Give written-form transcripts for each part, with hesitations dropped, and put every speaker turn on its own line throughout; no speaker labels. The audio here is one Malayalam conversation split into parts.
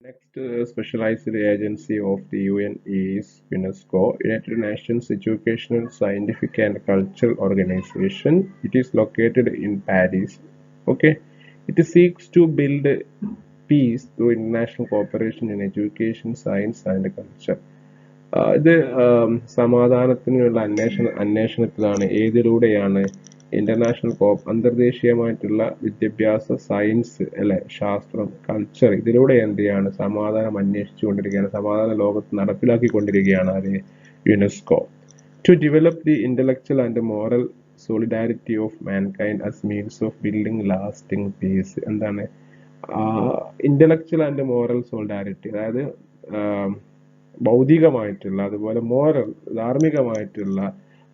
Next specialized agency of the UN is UNESCO, United Nations Educational, Scientific and Cultural Organization. It is located in Paris. Okay, it seeks to build peace through international cooperation in education, science and culture. ഇത് സമാധാനത്തിനുള്ള അന്വേഷണത്തിലാണ് ഏതിലൂടെയാണ് ഇന്റർനാഷണൽ അന്തർദേശീയമായിട്ടുള്ള വിദ്യാഭ്യാസ സയൻസ് അല്ലെ ശാസ്ത്രം കൾച്ചർ ഇതിലൂടെ എന്ത് ചെയ്യാണ് സമാധാനം അന്വേഷിച്ചുകൊണ്ടിരിക്കുകയാണ് സമാധാന ലോകത്ത് നടപ്പിലാക്കിക്കൊണ്ടിരിക്കുകയാണ് അത് UNESCO to develop the intellectual and moral solidarity of mankind as means of building lasting peace എന്താണ് ഇന്റലക്ച്വൽ ആൻഡ് മോറൽ സോളിഡാരിറ്റി അതായത് ഭൗതികമായിട്ടുള്ള അതുപോലെ മോറൽ ധാർമ്മികമായിട്ടുള്ള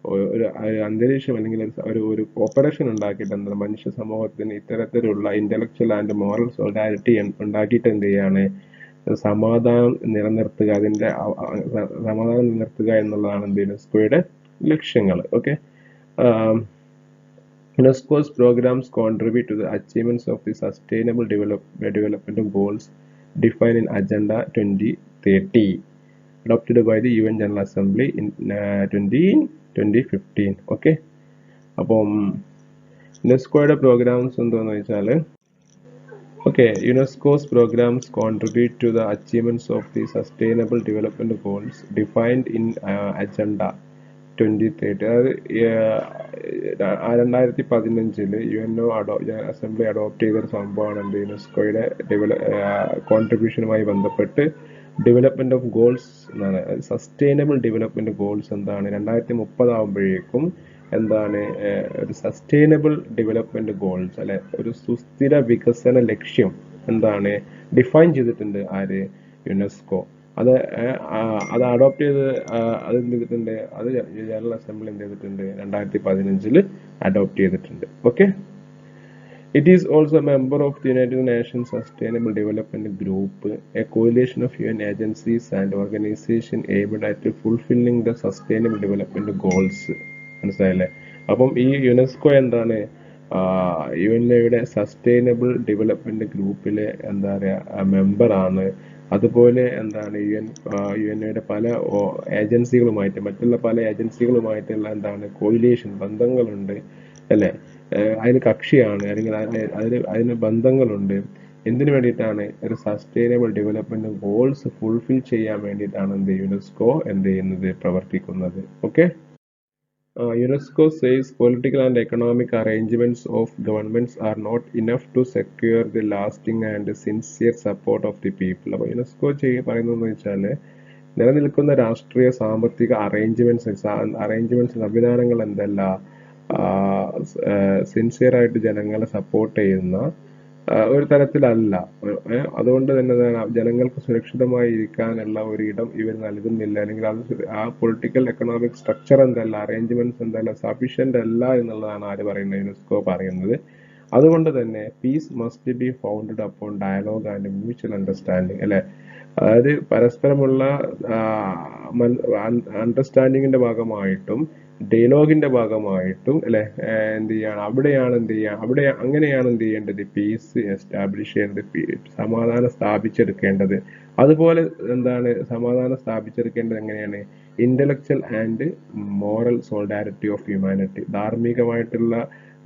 ഒരു അന്തരീക്ഷം അല്ലെങ്കിൽ ഒരു കോപ്പറേഷൻ ഉണ്ടാക്കിയിട്ട് എന്താണ് മനുഷ്യ സമൂഹത്തിന് ഇത്തരത്തിലുള്ള ഇന്റലക്ച്വൽ ആൻഡ് മോറൽ സോളിഡാരിറ്റി ഉണ്ടാക്കിയിട്ട് എന്ത് ചെയ്യാണ് സമാധാനം നിലനിർത്തുക സമാധാനം നിലനിർത്തുക എന്നുള്ളതാണ് യുനെസ്കോയുടെ ലക്ഷ്യങ്ങൾ. Okay, UNESCO's programs contribute to the achievements of the Sustainable Development Goals defined in Agenda 2030, adopted by the UN General Assembly in 2015. Okay, അപ്പം യുനെസ്കോയുടെ പ്രോഗ്രാംസ് എന്താണെന്ന് വെച്ചാൽ UNESCO's programs contribute to the achievements of the Sustainable Development Goals defined in Agenda 2030. അതായത് 2015 UNO അസംബ്ലി അഡോപ്റ്റ് ചെയ്തൊരു സംഭവമാണ് എന്ത് യുനെസ്കോയുടെ കോൺട്രിബ്യൂഷനുമായി ബന്ധപ്പെട്ട് ഡെവലപ്മെന്റ് ഓഫ് ഗോൾസ് എന്നാണ്. സസ്റ്റൈനബിൾ ഡെവലപ്മെന്റ് ഗോൾസ് എന്താണ് 2030 ആകുമ്പോഴേക്കും എന്താണ് ഒരു സസ്റ്റൈനബിൾ ഡെവലപ്മെന്റ് ഗോൾസ് അല്ലെ ഒരു സുസ്ഥിര വികസന ലക്ഷ്യം എന്താണ് ഡിഫൈൻ ചെയ്തിട്ടുണ്ട് ആര് യുനെസ്കോ. അത് അഡോപ്റ്റ് ചെയ്ത് അത് എന്ത് ചെയ്തിട്ടുണ്ട് അത് ജനറൽ അസംബ്ലി എന്ത് ചെയ്തിട്ടുണ്ട് 2015 അഡോപ്റ്റ് ചെയ്തിട്ടുണ്ട്. Okay, it is also a member of the United Nations Sustainable Development Group, a coalition of UN agencies and organizations aimed at fulfilling the Sustainable Development Goals. മനസ്സിലായില്ലേ? അപ്പം ഈ യുനെസ്കോ എന്താണ് യുഎൻഒയുടെ സസ്റ്റൈനബിൾ ഡെവലപ്മെന്റ് ഗ്രൂപ്പിലെ എന്താ പറയുക മെമ്പറാണ്. അതുപോലെ എന്താണ് യുഎൻഒയുടെ പല ഏജൻസികളുമായിട്ട് മറ്റുള്ള പല ഏജൻസികളുമായിട്ടുള്ള എന്താണ് കോയിലേഷൻ ബന്ധങ്ങളുണ്ട് അല്ലേ, അതിന് കക്ഷിയാണ് അല്ലെങ്കിൽ അതിന് ബന്ധങ്ങളുണ്ട്. എന്തിനു വേണ്ടിയിട്ടാണ് ഒരു സസ്റ്റൈനബിൾ ഡെവലപ്മെന്റ് ഗോൾസ് ഫുൾഫിൽ ചെയ്യാൻ വേണ്ടിയിട്ടാണ് യുനെസ്കോ എന്ത് ചെയ്യുന്നത് പ്രവർത്തിക്കുന്നത്. Okay, UNESCO says political and economic arrangements of governments are not enough to secure the lasting and sincere support of the people. അപ്പോൾ യുനെസ്കോ പറയുന്നതെന്ന് വെച്ചാൽ നിലനിൽക്കുന്ന രാഷ്ട്രീയ സാമ്പത്തിക അറേഞ്ച്മെന്റ്സ് സംവിധാനങ്ങൾ എന്തല്ല സിൻസിയർ ആയിട്ട് ജനങ്ങളെ സപ്പോർട്ട് ചെയ്യുന്ന ഒരു തരത്തിലല്ല. അതുകൊണ്ട് തന്നെ ജനങ്ങൾക്ക് സുരക്ഷിതമായി ഇരിക്കാനുള്ള ഒരു ഇടം ഇവർ നൽകുന്നില്ല, അല്ലെങ്കിൽ ആ പൊളിറ്റിക്കൽ എക്കണോമിക് സ്ട്രക്ചർ എന്തല്ല അറേഞ്ച്മെന്റ്സ് എന്തല്ല സഫീഷ്യന്റ് അല്ല എന്നുള്ളതാണ് ആര് പറയുന്നത് യുനെസ്കോ പറയുന്നത്. അതുകൊണ്ട് തന്നെ peace must be founded upon dialogue and mutual understanding അല്ലെ, അതായത് പരസ്പരമുള്ള അണ്ടർസ്റ്റാൻഡിങ്ങിന്റെ ഭാഗമായിട്ടും ഡയലോഗിന്റെ ഭാഗമായിട്ടും അല്ലെ അങ്ങനെയാണ് എന്ത് ചെയ്യേണ്ടത് പീസ് എസ്റ്റാബ്ലിഷ് ചെയ്യേണ്ടത്, സമാധാനം സ്ഥാപിച്ചെടുക്കേണ്ടത്. അതുപോലെ എന്താണ് സമാധാനം സ്ഥാപിച്ചെടുക്കേണ്ടത് എങ്ങനെയാണ് intellectual and moral solidarity of humanity, ധാർമ്മികമായിട്ടുള്ള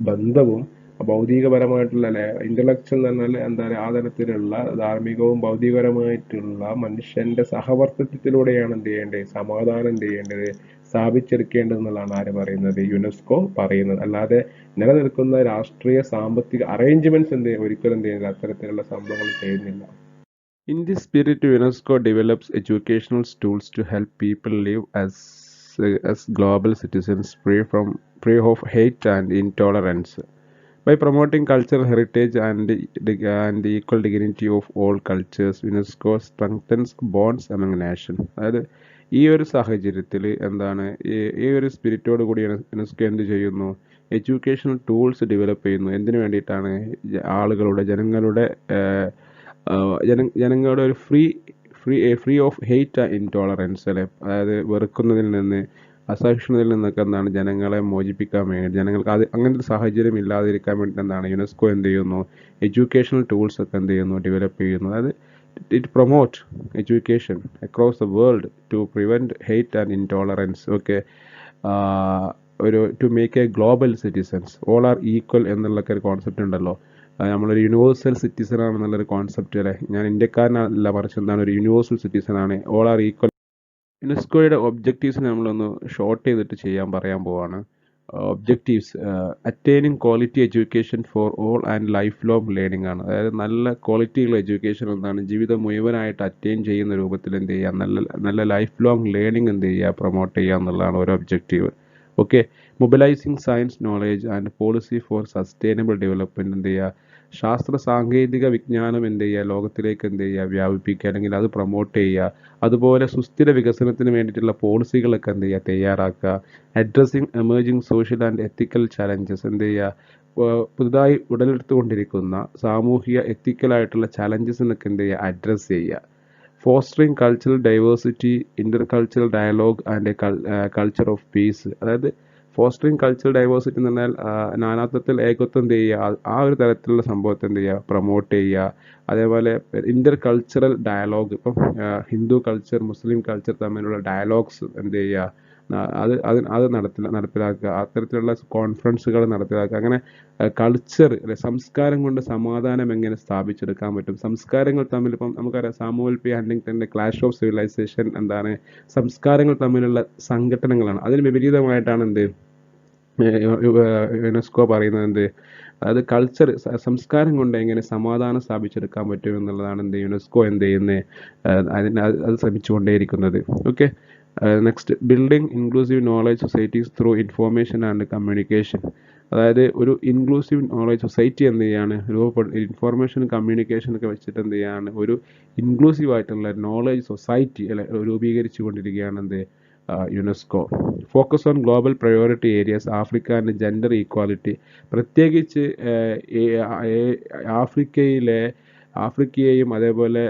ബന്ധവും ഭൗതികപരമായിട്ടുള്ള അല്ലെ ഇന്റലക്ച്വൽ എന്ന് പറഞ്ഞാൽ എന്താ പറയുക ആ തരത്തിലുള്ള ധാർമ്മികവും ഭൗതികപരമായിട്ടുള്ള മനുഷ്യന്റെ സഹവർത്തിത്വത്തിലൂടെയാണ് എന്ത് ചെയ്യേണ്ടത് സമാധാനം എന്ത് ചെയ്യേണ്ടത് സ്ഥാപിച്ചെടുക്കേണ്ടതെന്നുള്ളതാണ് ആര് പറയുന്നത് യുനെസ്കോ പറയുന്നത്. അല്ലാതെ നിലനിൽക്കുന്ന രാഷ്ട്രീയ സാമ്പത്തിക അറേഞ്ച്മെന്റ്സ് ഒരിക്കലും എന്ത് ചെയ്യുന്നില്ല, അത്തരത്തിലുള്ള സംഭവങ്ങൾ ചെയ്യുന്നില്ല. In this spirit, UNESCO develops educational tools to help people live as global citizens free of hate and intolerance. By promoting cultural heritage and the equal dignity of all cultures, UNESCO strengthens bonds among nations. അതായത് ഈ ഒരു സാഹചര്യത്തിൽ എന്താണ് ഈ ഒരു സ്പിരിറ്റോട് കൂടി യുനെസ്കോ എന്ത് ചെയ്യുന്നു, എഡ്യൂക്കേഷണൽ ടൂൾസ് ഡെവലപ്പ് ചെയ്യുന്നു. എന്തിനു വേണ്ടിയിട്ടാണ് ജനങ്ങളുടെ ഒരു free of hate and intolerance അല്ലെ, അതായത് വെറുക്കുന്നതിൽ നിന്ന് അസഹിഷ്ണുതയിൽ നിന്നൊക്കെ എന്താണ് ജനങ്ങളെ മോചിപ്പിക്കാൻ വേണ്ടി ജനങ്ങൾക്ക് അങ്ങനത്തെ ഒരു സാഹചര്യം ഇല്ലാതിരിക്കാൻ വേണ്ടി എന്താണ് യുനെസ്കോ എന്ത് ചെയ്യുന്നു എഡ്യൂക്കേഷണൽ ടൂൾസ് ഒക്കെ എന്ത് ചെയ്യുന്നു ഡെവലപ്പ് ചെയ്യുന്നു. അതായത് it promote education across the world to prevent hate and intolerance. Okay. Ah ഒരു to make a global citizens all are equal എന്നുള്ളൊക്കെ ഒരു കോൺസെപ്റ്റ് ഉണ്ടല്ലോ. നമ്മളൊരു യൂണിവേഴ്സൽ സിറ്റിസൺ ആണെന്നുള്ളൊരു കോൺസെപ്റ്റ് അല്ലേ. ഞാൻ ഇന്ത്യക്കാരനല്ല, മറിച്ച് എന്താണ് ഒരു യൂണിവേഴ്സൽ സിറ്റിസൺ ആണ്, ഓൾ ആർ ഈക്വൽ. യുനെസ്കോയുടെ ഒബ്ജക്റ്റീവ്സ് നമ്മളൊന്ന് ഷോർട്ട് ചെയ്തിട്ട് പറയാൻ പോവാണ്. Objectives attaining quality education for all and life long learning ആണ്. അതായത് നല്ല ക്വാളിറ്റിയുള്ള എഡ്യൂക്കേഷൻ എന്താണ് ജീവിതം മുഴുവനായിട്ട് അറ്റൈൻ ചെയ്യുന്ന രൂപത്തിൽ എന്ത് ചെയ്യുക, നല്ല നല്ല ലൈഫ് ലോങ് ലേണിംഗ് എന്ത് ചെയ്യുക, പ്രൊമോട്ട് ചെയ്യുക എന്നുള്ളതാണ് ഒരു objective. Okay. Mobilising science knowledge and policy four sustainable development എന്ത് ചെയ്യുക, ശാസ്ത്ര സാങ്കേതിക വിജ്ഞാനം എന്ത് ചെയ്യുക, ലോകത്തിലേക്ക് എന്ത് ചെയ്യുക, വ്യാപിപ്പിക്കുക, അല്ലെങ്കിൽ അത് പ്രൊമോട്ട് ചെയ്യുക. അതുപോലെ സുസ്ഥിര വികസനത്തിന് വേണ്ടിയിട്ടുള്ള പോളിസികളൊക്കെ എന്ത് ചെയ്യുക, തയ്യാറാക്കുക. Addressing emerging social and ethical challenges എന്ത് ചെയ്യുക, പുതുതായി ഉടലെടുത്തുകൊണ്ടിരിക്കുന്ന സാമൂഹിക എത്തിക്കലായിട്ടുള്ള ചലഞ്ചസിനൊക്കെ എന്ത് ചെയ്യുക, അഡ്രസ്സ് ചെയ്യുക. Fostering cultural diversity, intercultural dialogue and culture of peace. അതായത് ഫോസ്റ്ററിങ് കൾച്ചറൽ ഡൈവേഴ്സിറ്റി എന്ന് പറഞ്ഞാൽ നാനാത്വത്തിൽ ഏകത്വം എന്ത് ചെയ്യുക, ആ ഒരു തരത്തിലുള്ള സംഭവത്തെ എന്ത് ചെയ്യുക, പ്രൊമോട്ട് ചെയ്യുക. അതേപോലെ ഇൻ്റർ കൾച്ചറൽ ഡയലോഗ്, ഇപ്പം ഹിന്ദു കൾച്ചർ മുസ്ലിം കൾച്ചർ തമ്മിലുള്ള ഡയലോഗ്സ് എന്ത് ചെയ്യുക, അത് നടപ്പിലാക്കുക. അത്തരത്തിലുള്ള കോൺഫറൻസുകൾ നടപ്പിലാക്കുക. അങ്ങനെ കൾച്ചർ അല്ലെ, സംസ്കാരം കൊണ്ട് സമാധാനം എങ്ങനെ സ്ഥാപിച്ചെടുക്കാൻ പറ്റും. സംസ്കാരങ്ങൾ തമ്മിൽ ഇപ്പം നമുക്കറിയാം സാമുവൽ പി ഹണ്ടിങ്ടൻ്റെ ക്ലാഷ് ഓഫ് സിവിലൈസേഷൻ എന്താണ്, സംസ്കാരങ്ങൾ തമ്മിലുള്ള സംഘടനകളാണ്. അതിന് വിപരീതമായിട്ടാണ് എന്ത് യുനെസ്കോ പറയുന്നത് എന്ത്, അതായത് കൾച്ചർ സംസ്കാരം കൊണ്ട് എങ്ങനെ സമാധാനം സ്ഥാപിച്ചെടുക്കാൻ പറ്റും എന്നുള്ളതാണ് എന്ത് യുനെസ്കോ എന്ത് ചെയ്യുന്നത്, അത് ശ്രമിച്ചുകൊണ്ടേയിരിക്കുന്നത്. Okay. Next, building inclusive knowledge societies through information and communication. അതായത് ഒരു ഇൻക്ലൂസീവ് നോളജ് സൊസൈറ്റി എന്ത് ചെയ്യാണ്, ഇൻഫോർമേഷൻ കമ്മ്യൂണിക്കേഷനൊക്കെ വെച്ചിട്ട് എന്ത് ചെയ്യാണ്, ഒരു ഇൻക്ലൂസീവ് ആയിട്ടുള്ള നോളജ് സൊസൈറ്റി അല്ലെ രൂപീകരിച്ചു കൊണ്ടിരിക്കുകയാണ് എന്ത് UNESCO. Focus on global priority areas, Africa and gender equality. പ്രത്യേകിച്ച് ആഫ്രിക്കയെയും അതേപോലെ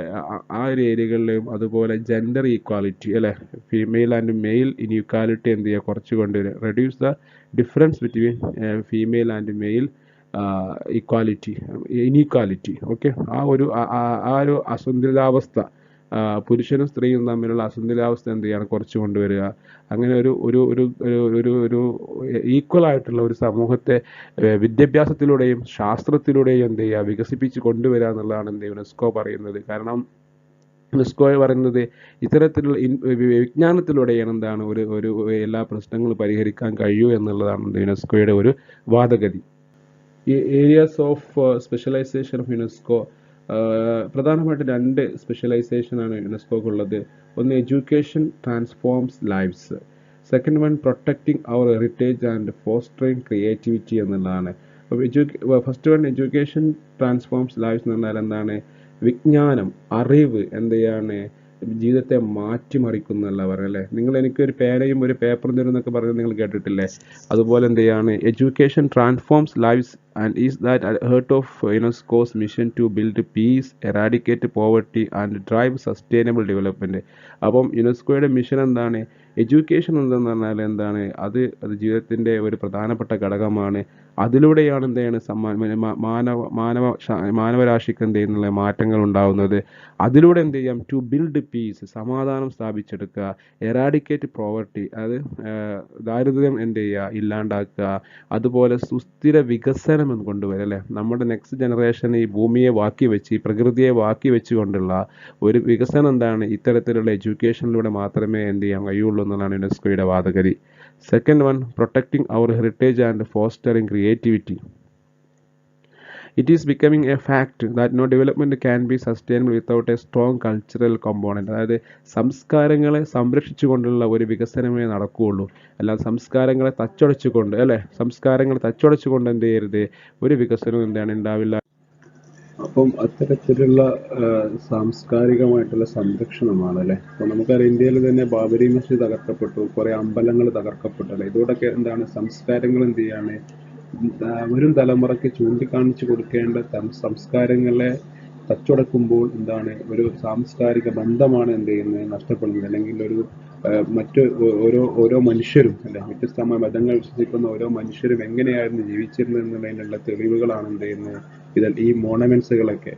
ആ ഒരു ഏരിയകളിലെയും അതുപോലെ ജെൻഡർ ഈക്വാലിറ്റി അല്ലെ, ഫീമെയിൽ ആൻഡ് മെയിൽ ഇൻഇക്വാലിറ്റി എന്ത് ചെയ്യുക, കുറച്ച് കൊണ്ടുവരിക. Reduce the difference between female and male inequality. Okay. ആ ഒരു അസന്തുലിതാവസ്ഥ, പുരുഷനും സ്ത്രീയും തമ്മിലുള്ള അസന്തുലിതാവസ്ഥ എന്ത് ചെയ്യണം, കുറച്ച് കൊണ്ടുവരിക. അങ്ങനെ ഒരു ഒരു ഒരു ഒരു ഒരു ഈക്വൽ ആയിട്ടുള്ള ഒരു സമൂഹത്തെ വിദ്യാഭ്യാസത്തിലൂടെയും ശാസ്ത്രത്തിലൂടെയും എന്ത് ചെയ്യുക, വികസിപ്പിച്ച് കൊണ്ടുവരിക എന്നുള്ളതാണ് എന്ത് യുനെസ്കോ പറയുന്നത്. കാരണം യുനെസ്കോ പറയുന്നത് ഇത്തരത്തിലുള്ള വിജ്ഞാനത്തിലൂടെയാണ് എന്താണ് ഒരു എല്ലാ പ്രശ്നങ്ങളും പരിഹരിക്കാൻ കഴിയൂ എന്നുള്ളതാണ് യുനെസ്കോയുടെ ഒരു വാദഗതി. ഈ areas of specialisation of UNESCO, പ്രധാനമായിട്ട് 2 സ്പെഷ്യലൈസേഷനാണ് യുനെസ്കോക്കുള്ളത്. ഒന്ന് education transforms lives, second one protecting our heritage and fostering creativity എന്നുള്ളതാണ്. അപ്പോൾ first one education transforms lives എന്ന് പറഞ്ഞാൽ എന്താണ്, വിജ്ഞാനം അറിവ് എന്ത് ചെയ്യാണ്, ജീവിതത്തെ മാറ്റിമറിക്കുന്നല്ല പറയുക അല്ലേ. നിങ്ങൾ എനിക്കൊരു പേനയും ഒരു പേപ്പറും തരും എന്നൊക്കെ പറഞ്ഞ് നിങ്ങൾ കേട്ടിട്ടില്ലേ. അതുപോലെ എന്ത് ചെയ്യാണ്, education transforms lives and is that at heart of UNESCO's mission to build peace, eradicate poverty and drive sustainable development. അപ്പം യുനെസ്കോയുടെ മിഷൻ എന്താണ്, എഡ്യൂക്കേഷൻ എന്തെന്ന് പറഞ്ഞാൽ എന്താണ്, അത് ജീവിതത്തിൻ്റെ ഒരു പ്രധാനപ്പെട്ട ഘടകമാണ്. അതിലൂടെയാണ് എന്ത് ചെയ്യുന്നത്, മാനവരാശിക്ക് എന്ത് ചെയ്യുന്നുള്ള മാറ്റങ്ങൾ ഉണ്ടാകുന്നത്. അതിലൂടെ എന്ത് ചെയ്യാം, ടു ബിൽഡ് പീസ്, സമാധാനം സ്ഥാപിച്ചെടുക്കുക. എറാഡിക്കേറ്റ് പോവർട്ടി, അത് ദാരിദ്ര്യം എന്ത് ചെയ്യുക, ഇല്ലാണ്ടാക്കുക. അതുപോലെ സുസ്ഥിര വികസനം എന്ന് കൊണ്ടുവരിക അല്ലേ. നമ്മുടെ നെക്സ്റ്റ് ജനറേഷൻ ഈ ഭൂമിയെ ബാക്കി വെച്ച്, ഈ പ്രകൃതിയെ ബാക്കി വെച്ചുകൊണ്ടുള്ള ഒരു വികസനം എന്താണ്, ഇത്തരത്തിലുള്ള എഡ്യൂക്കേഷനിലൂടെ മാത്രമേ എന്ത് ചെയ്യാൻ കഴിയുള്ളൂ എന്നുള്ളതാണ് യുനെസ്കോയുടെ വാദഗതി. Second one, protecting our heritage and fostering creativity. It is becoming a fact that no development can be sustainable without a strong cultural component. അതായത് സംസ്കാരങ്ങളെ സംരക്ഷിച്ചുകൊണ്ടുള്ള ഒരു വികസനമേ നടക്കുകയുള്ളൂ. അല്ലാതെ സംസ്കാരങ്ങളെ തച്ചുടച്ചുകൊണ്ട് എന്ത് ചെയ്യരുത്, ഒരു വികസനവും എന്താണ് ഉണ്ടാവില്ല. അപ്പം അത്തരത്തിലുള്ള സാംസ്കാരികമായിട്ടുള്ള സംരക്ഷണമാണ് അല്ലേ. അപ്പോൾ നമുക്കറിയാം ഇന്ത്യയിൽ തന്നെ ബാബരി മസ്ജിദ് തകർക്കപ്പെട്ടു, കുറേ അമ്പലങ്ങൾ തകർക്കപ്പെട്ടു അല്ലേ. ഇതോടൊക്കെ എന്താണ്, സംസ്കാരങ്ങൾ എന്ത് ചെയ്യാണ്, വരും തലമുറയ്ക്ക് ചൂണ്ടിക്കാണിച്ചു കൊടുക്കേണ്ട സംസ്കാരങ്ങളെ തച്ചുടക്കുമ്പോൾ എന്താണ്, ഒരു സാംസ്കാരിക ബന്ധമാണ് എന്ത് ചെയ്യുന്നത്, നഷ്ടപ്പെടുന്നത്. അല്ലെങ്കിൽ മറ്റ് ഓരോ മനുഷ്യരും അല്ലെ, വ്യത്യസ്തമായ മതങ്ങൾ വിശ്വസിക്കുന്ന ഓരോ മനുഷ്യരും എങ്ങനെയായിരുന്നു ജീവിച്ചിരുന്നത് എന്നുള്ളതിനുള്ള തെളിവുകളാണ് എന്ത് ചെയ്യുന്നത്, ഈ മോണമെന്റ്സുകളൊക്കെ.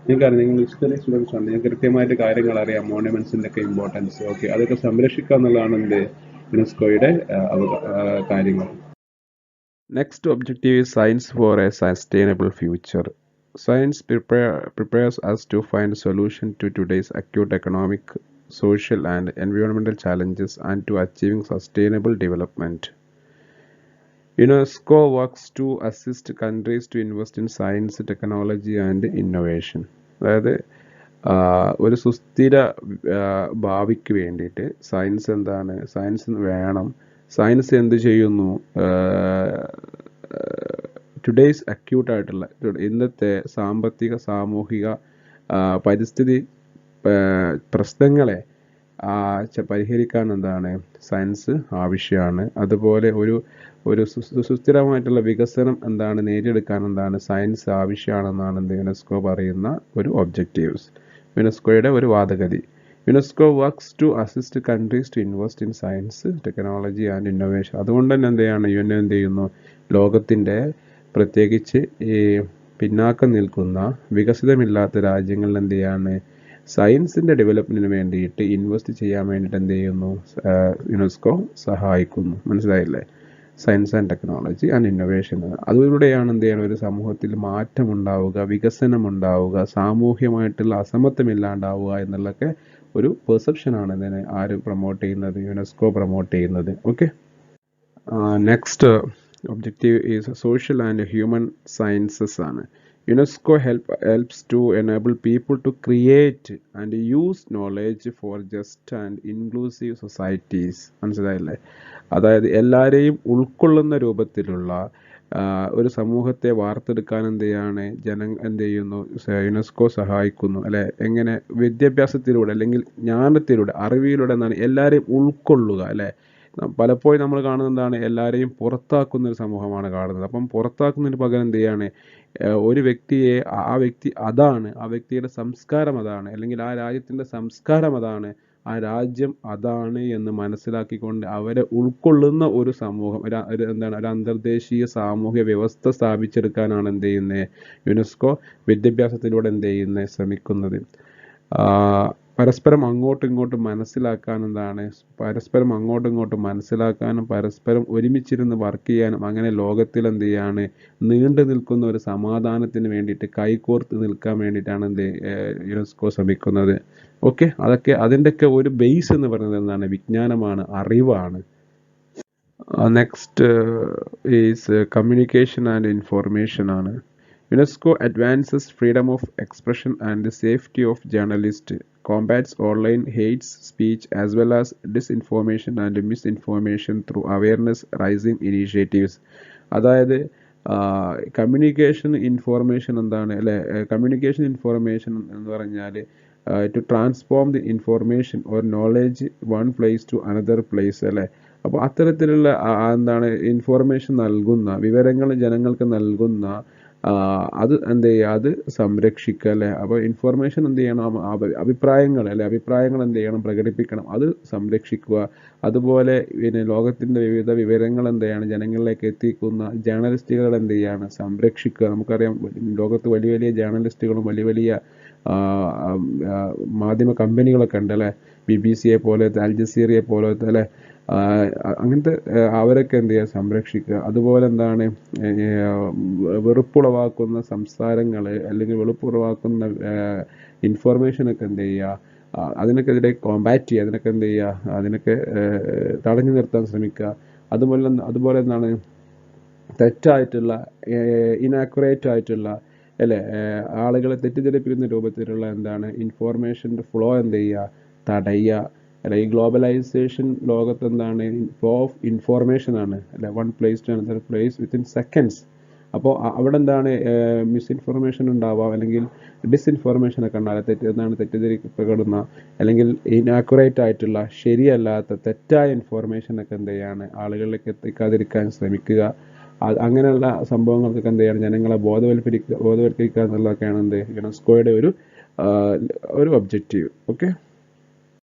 നിങ്ങൾക്കറിയാം, നിങ്ങൾ ഹിസ്റ്ററി സ്റ്റുഡൻസ് ആണ്, നിങ്ങൾക്ക് കൃത്യമായിട്ട് കാര്യങ്ങൾ അറിയാം, മോണുമെന്റ്സിന്റെ ഒക്കെ ഇമ്പോർട്ടൻസ്. ഓക്കെ, അതൊക്കെ സംരക്ഷിക്കുക എന്നുള്ളതാണ് എന്ത് യുനെസ്കോയുടെ കാര്യങ്ങൾ.
Next objective is science for a sustainable future. Science prepares us to find solutions to today's acute economic, social, and environmental challenges and to achieving sustainable development. UNESCO works to assist countries to invest in science, technology, and innovation. അതായത് ഒരു സുസ്ഥിര ഭാവിക്ക് വേണ്ടിയിട്ട് സയൻസ് വേണം. സയൻസ് എന്ത് ചെയ്യുന്നു? ടുഡേയ്സ് അക്യൂട്ടായിട്ടുള്ള ഇന്നത്തെ സാമ്പത്തിക, സാമൂഹിക, പരിസ്ഥിതി പ്രശ്നങ്ങളെ പരിഹരിക്കാൻ എന്താണ് സയൻസ് ആവശ്യമാണ്. അതുപോലെ ഒരു സുസ്ഥിരമായിട്ടുള്ള വികസനം നേടിയെടുക്കാൻ സയൻസ് ആവശ്യമാണെന്നാണ് യുനെസ്കോ പറയുന്ന ഒരു ഒബ്ജക്റ്റീവ്സ്, യുനെസ്കോയുടെ ഒരു വാദഗതി. UNESCO works to assist countries to invest in science, technology and innovation. അതുകൊണ്ട് തന്നെ യുഎൻ എന്ത് ചെയ്യുന്നു? ലോകത്തിൻ്റെ പ്രത്യേകിച്ച് ഈ പിന്നാക്കം നിൽക്കുന്ന വികസിതമില്ലാത്ത രാജ്യങ്ങളിൽ എന്ത് ചെയ്യാണ്? സയൻസിൻ്റെ ഡെവലപ്മെൻറ്റിന് വേണ്ടിയിട്ട് ഇൻവെസ്റ്റ് ചെയ്യാൻ വേണ്ടിയിട്ട് എന്ത് ചെയ്യുന്നു? യുനെസ്കോ സഹായിക്കുന്നു. മനസ്സിലായില്ലേ? Science and technology and innovation. അതിലൂടെയാണ് എന്ത് ചെയ്യണം? ഒരു സമൂഹത്തിൽ മാറ്റമുണ്ടാവുക, വികസനമുണ്ടാവുക, സാമൂഹ്യമായിട്ടുള്ള അസമത്വമില്ലാണ്ടാവുക എന്നുള്ളതൊക്കെ ഒരു പെർസെപ്ഷനാണ് ഇതിനെ ആര് പ്രൊമോട്ട് ചെയ്യുന്നത്? യുനെസ്കോ പ്രൊമോട്ട് ചെയ്യുന്നത്. Okay, next objective is social and human sciences ആണ്. UNESCO helps to enable people to create and use knowledge for just and inclusive societies. മനസ്സിലായില്ലേ? അതായത് എല്ലാവരെയും ഉൾക്കൊള്ളുന്ന രൂപത്തിലുള്ള ഒരു സമൂഹത്തെ വാർത്തെടുക്കാൻ എന്ത് ചെയ്യുന്നു? യുനെസ്കോ സഹായിക്കുന്നു. അല്ലെ? എങ്ങനെ? വിദ്യാഭ്യാസത്തിലൂടെ അല്ലെങ്കിൽ ജ്ഞാനത്തിലൂടെ, അറിവിലൂടെ എല്ലാവരെയും ഉൾക്കൊള്ളുക. അല്ലെ? പലപ്പോഴും നമ്മൾ കാണുന്നതാണ് എല്ലാവരെയും പുറത്താക്കുന്ന ഒരു സമൂഹമാണ് കാണുന്നത്. അപ്പം പുറത്താക്കുന്നതിന് പകരം എന്ത് ചെയ്യാണ്? ഒരു വ്യക്തിയെ ആ വ്യക്തി അതാണ്, ആ വ്യക്തിയുടെ സംസ്കാരം അതാണ്, അല്ലെങ്കിൽ ആ രാജ്യത്തിൻ്റെ സംസ്കാരം അതാണ്, ആ രാജ്യം അതാണ് എന്ന് മനസ്സിലാക്കിക്കൊണ്ട് അവരെ ഉൾക്കൊള്ളുന്ന ഒരു സമൂഹം, ഒരു അന്തർദേശീയ സാമൂഹ്യ വ്യവസ്ഥ സ്ഥാപിച്ചെടുക്കാനാണ് എന്ത് ചെയ്യുന്നത്? യുനെസ്കോ വിദ്യാഭ്യാസത്തിലൂടെ എന്ത് ചെയ്യുന്നത്? ശ്രമിക്കുന്നത്. പരസ്പരം അങ്ങോട്ടും ഇങ്ങോട്ടും മനസ്സിലാക്കാനും പരസ്പരം ഒരുമിച്ചിരുന്ന് വർക്ക് ചെയ്യാനും അങ്ങനെ ലോകത്തിൽ എന്ത് ചെയ്യാണ്? നീണ്ടു നിൽക്കുന്ന ഒരു സമാധാനത്തിന് വേണ്ടിയിട്ട് കൈകോർത്ത് നിൽക്കാൻ വേണ്ടിയിട്ടാണ് യുനെസ്കോ ശ്രമിക്കുന്നത്. ഓക്കെ, അതിൻ്റെയൊക്കെ ഒരു ബേസ് എന്ന് പറയുന്നത് വിജ്ഞാനമാണ്, അറിവാണ്. Next is communication and information ആണ്. UNESCO advances freedom of expression and the safety of journalists, combats online hate speech as well as disinformation and misinformation through awareness raising initiatives. അതായത് കമ്മ്യൂണിക്കേഷൻ ഇൻഫോർമേഷൻ അല്ലേ? കമ്മ്യൂണിക്കേഷൻ ഇൻഫോർമേഷൻ എന്ന് പറഞ്ഞാൽ to transform the information or knowledge one place to another place. അല്ലേ? അപ്പോൾ അത്തരത്തിലുള്ള ഇൻഫോർമേഷൻ നൽകുന്ന, വിവരങ്ങൾ ജനങ്ങൾക്ക് നൽകുന്ന അത് എന്ത് ചെയ്യുക? അത് സംരക്ഷിക്കുക. അല്ലേ? അപ്പോൾ ഇൻഫോർമേഷൻ എന്ത് ചെയ്യണം? അഭിപ്രായങ്ങൾ എന്ത് ചെയ്യണം? പ്രകടിപ്പിക്കണം, അത് സംരക്ഷിക്കുക. അതുപോലെ ലോകത്തിൻ്റെ വിവിധ വിവരങ്ങൾ എന്ത് ചെയ്യണം? ജനങ്ങളിലേക്ക് എത്തിക്കുന്ന ജേർണലിസ്റ്റുകൾ എന്ത് ചെയ്യാണ്? സംരക്ഷിക്കുക. നമുക്കറിയാം, ലോകത്ത് വലിയ വലിയ ജേർണലിസ്റ്റുകളും വലിയ വലിയ മാധ്യമ കമ്പനികളൊക്കെ ഉണ്ട്. അല്ലേ? BBC പോലത്തെ, അൽ ജസീറയെ പോലത്തെ, അല്ലേ? അങ്ങനത്തെ അവരൊക്കെ എന്ത് ചെയ്യുക? സംരക്ഷിക്കുക. അതുപോലെ വെറുപ്പുളവാക്കുന്ന സംസാരങ്ങൾ അല്ലെങ്കിൽ വെറുപ്പുളവാക്കുന്ന ഇൻഫോർമേഷനൊക്കെ എന്ത് ചെയ്യുക? അതിനൊക്കെതിരെ കോമ്പാറ്റ് ചെയ്യുക. അതിനൊക്കെ എന്ത് ചെയ്യുക? അതിനൊക്കെ തടഞ്ഞു നിർത്താൻ ശ്രമിക്കുക. അതുപോലെ തെറ്റായിട്ടുള്ള, ഇനാക്യുറേറ്റ് ആയിട്ടുള്ള, അല്ലേ, ആളുകളെ തെറ്റിദ്ധരിപ്പിക്കുന്ന രൂപത്തിലുള്ള ഇൻഫോർമേഷൻ്റെ ഫ്ലോ എന്ത് ചെയ്യുക? തടയുക. അല്ലെ? ഈ ഗ്ലോബലൈസേഷൻ ലോകത്ത് ഫ്ലോ ഓഫ് ഇൻഫോർമേഷൻ ആണ്. അല്ലെ? One place to another place within seconds. അപ്പോൾ അവിടെ മിസ്ഇൻഫോർമേഷൻ ഉണ്ടാവാം, അല്ലെങ്കിൽ ഡിസ്ഇൻഫോർമേഷനൊക്കെ ഉണ്ടാകും. തെറ്റിദ്ധരിക്കപ്പെടുന്ന അല്ലെങ്കിൽ ഇനാക്യുറേറ്റ് ആയിട്ടുള്ള, ശരിയല്ലാത്ത, തെറ്റായ ഇൻഫോർമേഷനൊക്കെ എന്ത് ചെയ്യാണ്? ആളുകളിലേക്ക് എത്തിക്കാതിരിക്കാൻ ശ്രമിക്കുക. അങ്ങനെയുള്ള സംഭവങ്ങൾക്കൊക്കെ എന്ത് ചെയ്യണം? ജനങ്ങളെ ബോധവൽക്കരിക്കുക എന്നുള്ളതൊക്കെയാണ് യുനെസ്കോയുടെ ഒരു ഒബ്ജക്റ്റീവ്. ഓക്കെ.